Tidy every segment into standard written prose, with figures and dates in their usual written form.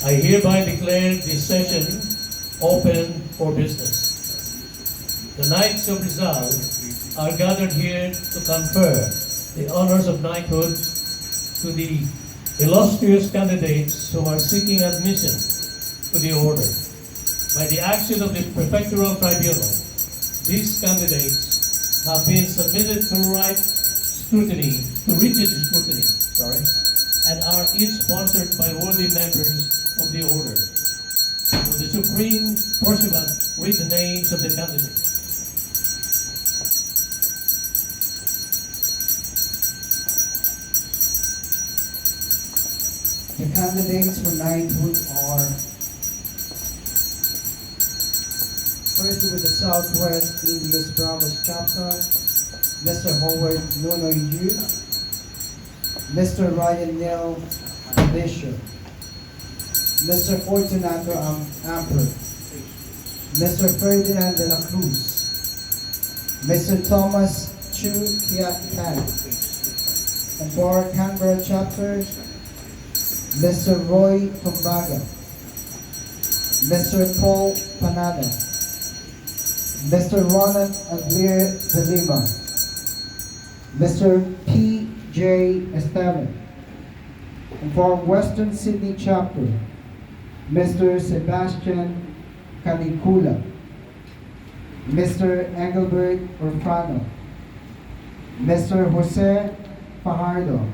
I hereby declare this session open for business. The Knights of Rizal are gathered here to confer the honors of knighthood to the illustrious candidates who are seeking admission to the order. By the action of the Prefectural Tribunal, these candidates have been submitted to rigid scrutiny, and are each sponsored by worthy members of the order. Will the Supreme Pursuant read the names of the candidates? The candidates for knighthood are, first with the Southwest Indies Bravos Chapter, Mr. Howard Nunoy Yu, Mr. Ryan Neil Bishop, Mr. Fortunato Amper, Mr. Ferdinand de la Cruz, Mr. Thomas Chu Kiat Tan, and for our Canberra chapter, Mr. Roy Tumbaga, Mr. Paul Panada, Mr. Ronald Adlir de Lima, Mr. P. J. Esteban, and for our Western Sydney chapter, Mr. Sebastian Canicula, Mr. Engelbert Orfano, Mr. Jose Fajardo,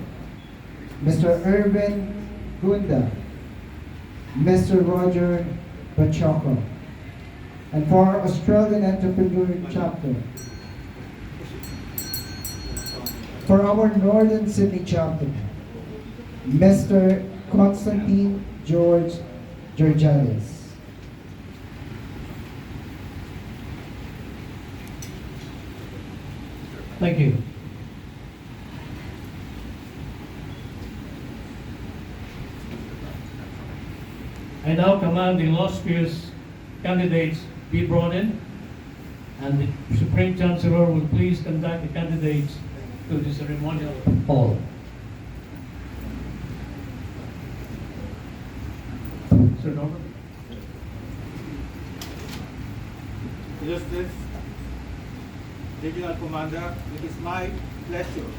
Mr. Irvin Gunda, Mr. Roger Bachoco, and for our Australian Entrepreneur chapter, for our Northern Sydney chapter, Mr. Constantine George Georgiades. Thank you. I now command the illustrious candidates be brought in, and the Supreme Chancellor will please conduct the candidates to the ceremonial hall. Sir Norman. Illustrious Regional Commander, it is my pleasure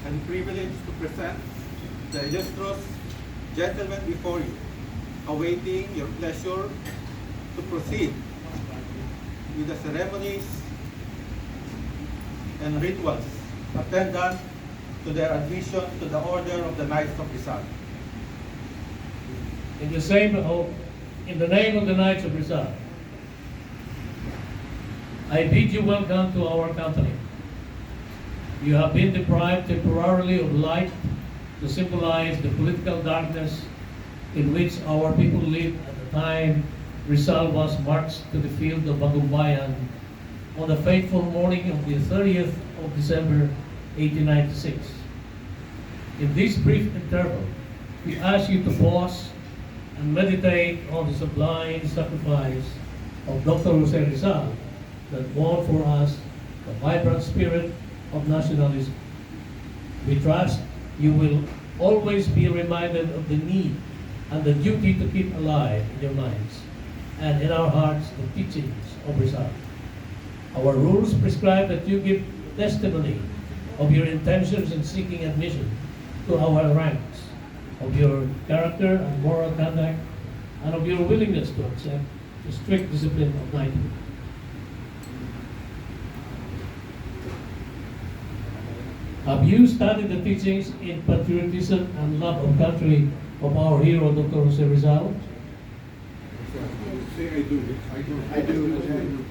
and privilege to present the illustrious gentlemen before you, awaiting your pleasure to proceed with the ceremonies and rituals attendant to their admission to the Order of the Knights of Rizal. In the name of the Knights of Rizal, I bid you welcome to our company. You have been deprived temporarily of light to symbolize the political darkness in which our people lived at the time Rizal was marched to the field of Bagumbayan on the fateful morning of the 30th of December 1896. In this brief interval, we ask you to pause and meditate on the sublime sacrifice of Dr. Jose Rizal that won for us the vibrant spirit of nationalism. We trust you will always be reminded of the need and the duty to keep alive in your minds and in our hearts the teachings of Rizal. Our rules prescribe that you give testimony of your intentions in seeking admission to our ranks, of your character and moral conduct, and of your willingness to accept the strict discipline of knighthood. Have you studied the teachings in patriotism and love of country of our hero, Dr. Jose Rizal? I do.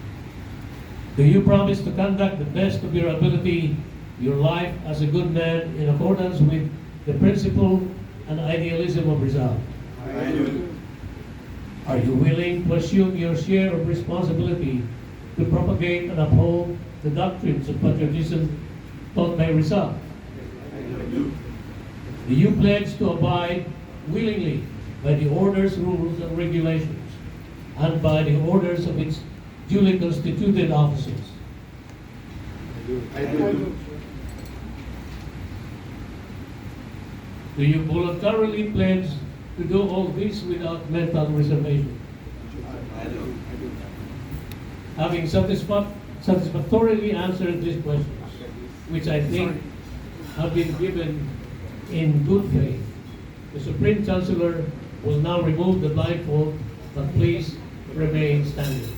Do you promise to conduct the best of your ability your life as a good man in accordance with the principle and idealism of Rizal? I do. Are you willing to assume your share of responsibility to propagate and uphold the doctrines of patriotism taught by Rizal? I do. Do you pledge to abide willingly by the orders, rules, and regulations, and by the orders of its duly constituted officers? I do. Do you voluntarily pledge to do all this without mental reservation. I do. Having satisfactorily answered these questions, which I think have been given in good faith, the Supreme Chancellor will now remove the blindfold, but please remain standing.